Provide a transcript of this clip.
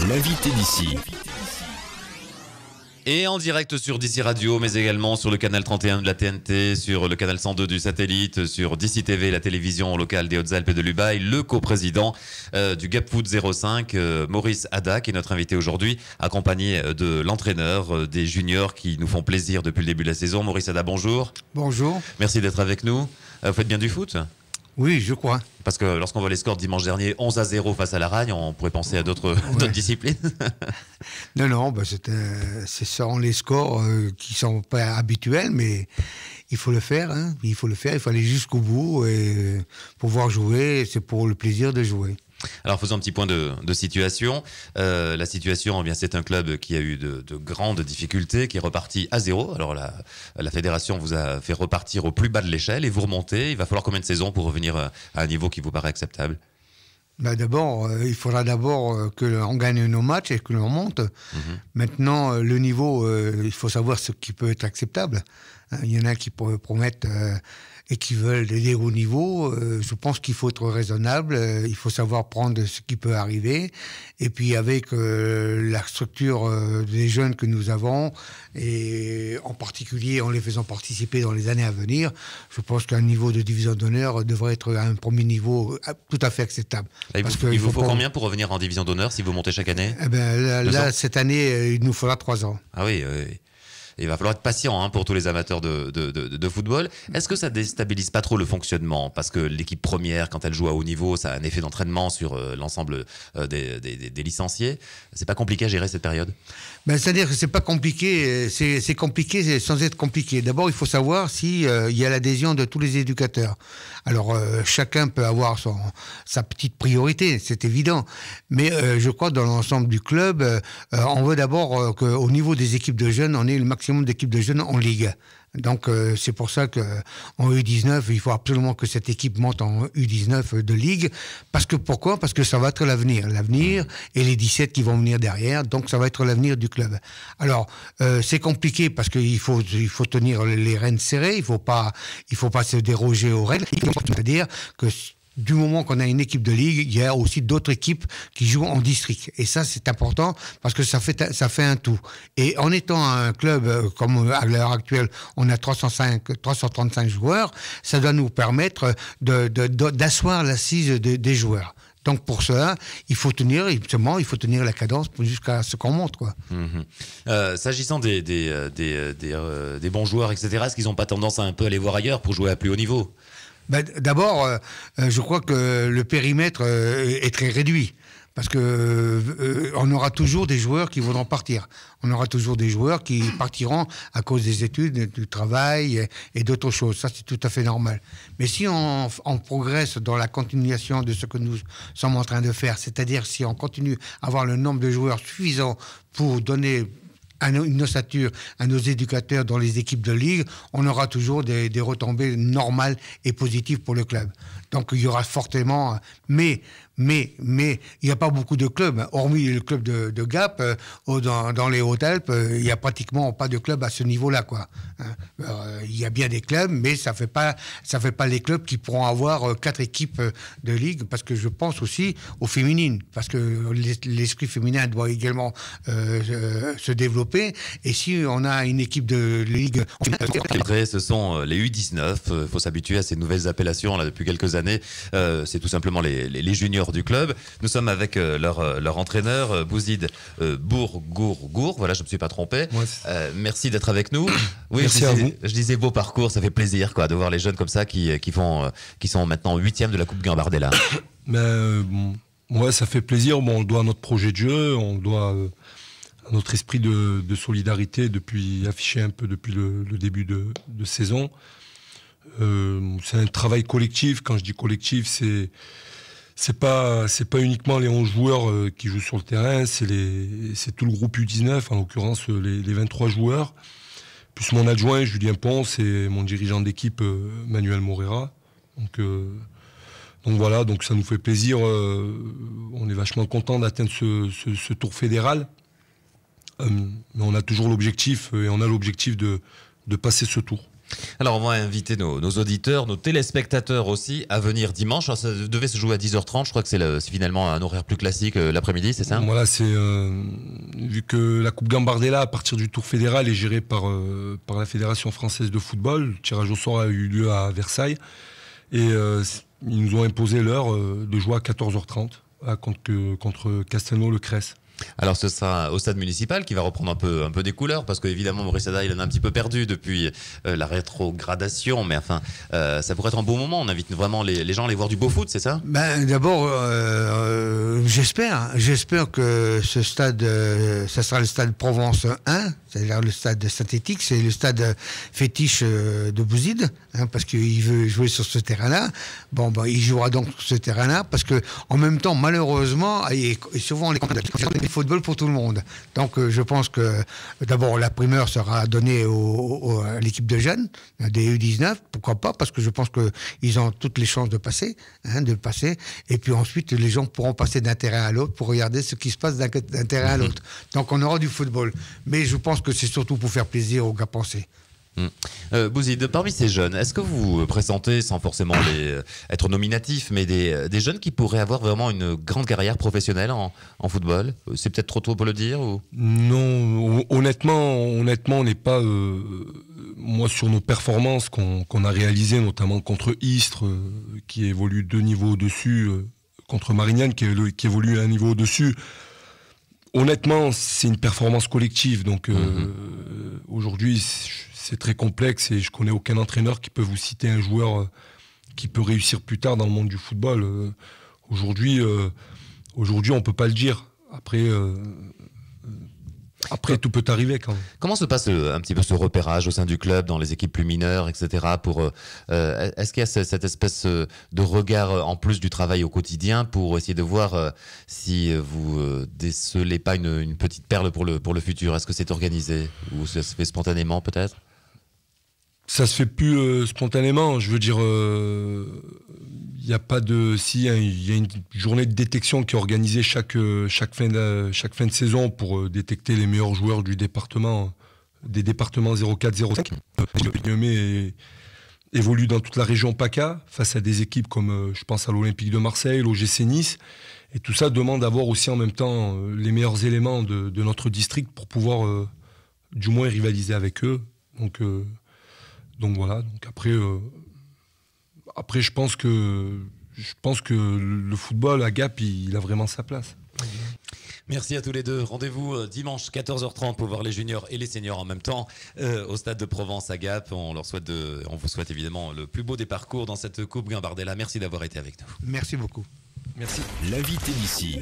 L'invité d'ici. Et en direct sur DC Radio, mais également sur le canal 31 de la TNT, sur le canal 102 du satellite, sur DC TV, la télévision locale des Hautes-Alpes et de l'Ubaye, le coprésident du Gap Foot 05, Maurice Hadda, qui est notre invité aujourd'hui, accompagné de l'entraîneur des juniors qui nous font plaisir depuis le début de la saison. Maurice Hadda, bonjour. Bonjour. Merci d'être avec nous. Vous faites bien du foot ? Oui, je crois. Parce que lorsqu'on voit les scores dimanche dernier, 11-0 face à la Ragne, on pourrait penser à d'autres disciplines. Non, c'est ça, les scores qui sont pas habituels, mais il faut le faire. Il faut aller jusqu'au bout et pouvoir jouer. C'est pour le plaisir de jouer. Alors faisons un petit point de situation. La situation, c'est un club qui a eu de grandes difficultés, qui est reparti à zéro. Alors la fédération vous a fait repartir au plus bas de l'échelle et vous remontez. Il va falloir combien de saisons pour revenir à un niveau qui vous paraît acceptable ? Il faudra d'abord que l'on gagne nos matchs et que l'on monte. Maintenant, le niveau, il faut savoir ce qui peut être acceptable. Il y en a qui promettent et qui veulent des hauts niveaux. Je pense qu'il faut être raisonnable. Il faut savoir prendre ce qui peut arriver. Et puis avec la structure des jeunes que nous avons, et en particulier en les faisant participer dans les années à venir, je pense qu'un niveau de division d'honneur devrait être un premier niveau tout à fait acceptable. Là, il vous faut combien pour revenir en division d'honneur si vous montez chaque année ? Là, cette année, il nous faudra 3 ans. Ah oui. Il va falloir être patient pour tous les amateurs de football. Est-ce que ça déstabilise pas trop le fonctionnement ? Parce que l'équipe première, quand elle joue à haut niveau, ça a un effet d'entraînement sur l'ensemble des licenciés. C'est pas compliqué à gérer cette période ? C'est-à-dire que c'est pas compliqué, c'est compliqué sans être compliqué. D'abord, il faut savoir si il y a l'adhésion de tous les éducateurs. Alors, chacun peut avoir sa petite priorité, c'est évident. Mais je crois que dans l'ensemble du club, on veut d'abord qu'au niveau des équipes de jeunes, on ait le maximum d'équipes de jeunes en Ligue. Donc c'est pour ça qu'en U19, il faut absolument que cette équipe monte en U19 de Ligue. Pourquoi ? Parce que ça va être l'avenir et les 17 qui vont venir derrière. Donc ça va être l'avenir du club. Alors c'est compliqué parce qu'il faut tenir les rênes serrées. Il faut pas se déroger aux règles. C'est-à-dire que du moment qu'on a une équipe de ligue, il y a aussi d'autres équipes qui jouent en district. Et ça, c'est important parce que ça fait un tout. Et en étant un club, comme à l'heure actuelle, on a 335 joueurs, ça doit nous permettre d'asseoir l'assise des joueurs. Donc pour cela, il faut tenir la cadence jusqu'à ce qu'on monte, quoi. S'agissant des bons joueurs, etc., est-ce qu'ils n'ont pas tendance à un peu aller voir ailleurs pour jouer à plus haut niveau ? D'abord, je crois que le périmètre est très réduit. Parce que on aura toujours des joueurs qui voudront partir. On aura toujours des joueurs qui partiront à cause des études, du travail et d'autres choses. Ça, c'est tout à fait normal. Mais si on progresse dans la continuation de ce que nous sommes en train de faire, c'est-à-dire si on continue à avoir le nombre de joueurs suffisant pour donner une ossature à nos éducateurs dans les équipes de ligue, on aura toujours des retombées normales et positives pour le club. Donc il y aura fortement... Mais il n'y a pas beaucoup de clubs, hormis le club de Gap, dans les Hautes-Alpes, il n'y a pratiquement pas de club à ce niveau-là, quoi. Il y a bien des clubs, mais ça fait pas les clubs qui pourront avoir 4 équipes de ligue, parce que je pense aussi aux féminines, parce que l'esprit féminin doit également se développer, et si on a une équipe de ligue... Après, ce sont les U19, il faut s'habituer à ces nouvelles appellations là depuis quelques années, c'est tout simplement les juniors du club. Nous sommes avec leur entraîneur, Bouzid Bourgour. Voilà, je ne me suis pas trompé. Merci d'être avec nous. Oui, merci à vous. Je disais beau parcours, ça fait plaisir de voir les jeunes comme ça qui sont maintenant 8e de la Coupe Gambardella. Ça fait plaisir. On le doit à notre projet de jeu, on le doit à notre esprit de solidarité affiché un peu depuis le début de saison. C'est un travail collectif. Quand je dis collectif, c'est pas uniquement les 11 joueurs qui jouent sur le terrain, c'est tout le groupe U19, en l'occurrence les 23 joueurs, plus mon adjoint Julien Ponce et mon dirigeant d'équipe Manuel Morera. Donc voilà, donc ça nous fait plaisir. On est vachement content d'atteindre ce tour fédéral. Mais on a toujours l'objectif, et on a l'objectif de passer ce tour. Alors, on va inviter nos auditeurs, nos téléspectateurs aussi à venir dimanche. Alors, ça devait se jouer à 10h30. Je crois que c'est finalement un horaire plus classique l'après-midi, c'est ça? Voilà, vu que la Coupe Gambardella, à partir du tour fédéral, est gérée par la Fédération française de football. Le tirage au sort a eu lieu à Versailles. Et ils nous ont imposé l'heure de jouer à 14h30 contre Castelnau-le-Cresse. Alors ce sera au stade municipal qui va reprendre un peu des couleurs, parce qu'évidemment Maurice Ada il en a un petit peu perdu depuis la rétrogradation, mais enfin ça pourrait être un beau moment. On invite vraiment les gens à aller voir du beau foot, c'est ça? D'abord, j'espère que ce stade, ça sera le stade Provence 1, c'est-à-dire le stade synthétique, c'est le stade fétiche de Bouzid, parce qu'il veut jouer sur ce terrain-là. Bon, il jouera donc sur ce terrain-là, parce que en même temps, malheureusement, et souvent les football pour tout le monde. Donc je pense que d'abord la primeur sera donnée à l'équipe de jeunes, des U19, pourquoi pas, parce que je pense qu'ils ont toutes les chances de passer, et puis ensuite les gens pourront passer d'un terrain à l'autre pour regarder ce qui se passe d'un terrain à l'autre. Donc on aura du football. Mais je pense que c'est surtout pour faire plaisir aux gars pensés. Bouzid, parmi ces jeunes, est-ce que vous pressentez, sans forcément être nominatif, mais des jeunes qui pourraient avoir vraiment une grande carrière professionnelle en football? C'est peut-être trop tôt pour le dire ou... Non, honnêtement, on n'est pas... moi, sur nos performances qu'on a réalisées, notamment contre Istres, qui évolue 2 niveaux au-dessus, contre Marignane, qui évolue 1 niveau au-dessus. Honnêtement, c'est une performance collective. Donc aujourd'hui, c'est très complexe et je connais aucun entraîneur qui peut vous citer un joueur qui peut réussir plus tard dans le monde du football. Aujourd'hui, on peut pas le dire. Après, tout peut arriver quand même. Comment se passe un petit peu ce repérage au sein du club, dans les équipes plus mineures, etc. Est-ce qu'il y a cette espèce de regard en plus du travail au quotidien pour essayer de voir si vous décelez pas une petite perle pour le futur? Est-ce que c'est organisé ou ça se fait spontanément peut-être? Ça se fait plus spontanément. Je veux dire, il y a pas de. Si, il y a une journée de détection qui est organisée chaque fin de saison pour détecter les meilleurs joueurs du département, des départements 04-05. Évolue dans toute la région PACA face à des équipes comme, je pense à l'Olympique de Marseille, l'OGC Nice. Et tout ça demande d'avoir aussi en même temps les meilleurs éléments de notre district pour pouvoir du moins rivaliser avec eux. Donc voilà. Donc après je pense que le football à Gap, il a vraiment sa place. Merci à tous les deux. Rendez-vous dimanche 14h30 pour voir les juniors et les seniors en même temps au stade de Provence à Gap. On vous souhaite évidemment le plus beau des parcours dans cette Coupe Gambardella. Merci d'avoir été avec nous. Merci beaucoup. Merci. L'invité d'ici.